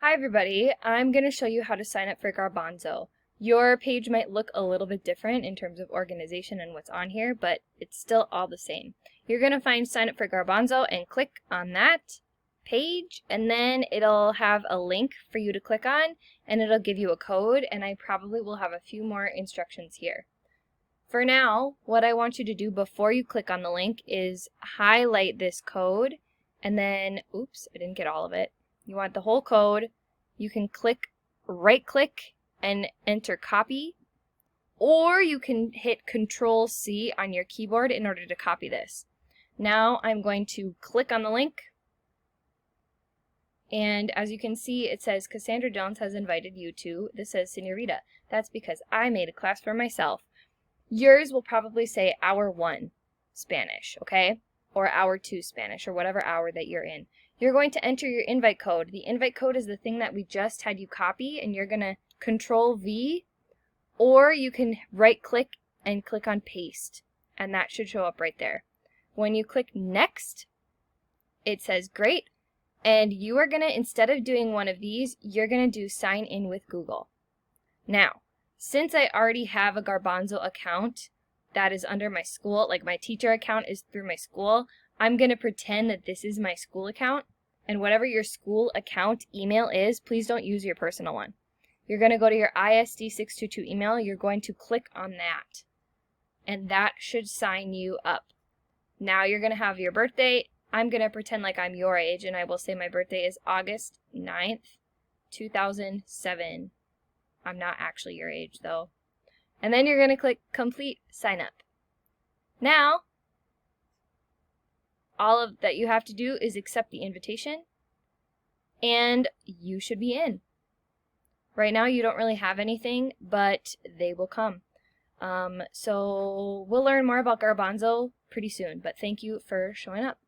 Hi everybody, I'm going to show you how to sign up for Garbanzo. Your page might look a little bit different in terms of organization and what's on here, but it's still all the same. You're going to find sign up for Garbanzo and click on that page, and then it'll have a link for you to click on, and it'll give you a code, and I probably will have a few more instructions here. For now, what I want you to do before you click on the link is highlight this code, and then, oops, I didn't get all of it. You want the whole code. You can right click and enter copy, or you can hit Control C on your keyboard in order to copy this. Now I'm going to click on the link, and as you can see it says Cassandra Jones has invited you to, this says Senorita. That's because I made a class for myself. Yours will probably say Hour 1 Spanish, okay? Or Hour 2 Spanish, or whatever hour that you're in. You're going to enter your invite code. The invite code is the thing that we just had you copy, and you're going to Control V, or you can right click and click on paste, and that should show up right there. When you click next, it says great, and you are going to, instead of doing one of these, you're going to do sign in with Google. Now, since I already have a Garbanzo account that is under my school, like my teacher account is through my school, I'm going to pretend that this is my school account, and whatever your school account email is, please don't use your personal one. You're going to go to your ISD622 email, you're going to click on that, and that should sign you up. Now you're going to have your birthday. I'm going to pretend like I'm your age, and I will say my birthday is August 9th, 2007. I'm not actually your age, though. And then you're going to click Complete Sign Up. Now, all of that you have to do is accept the invitation, and you should be in. Right now you don't really have anything, but they will come. So we'll learn more about Garbanzo pretty soon, but thank you for showing up.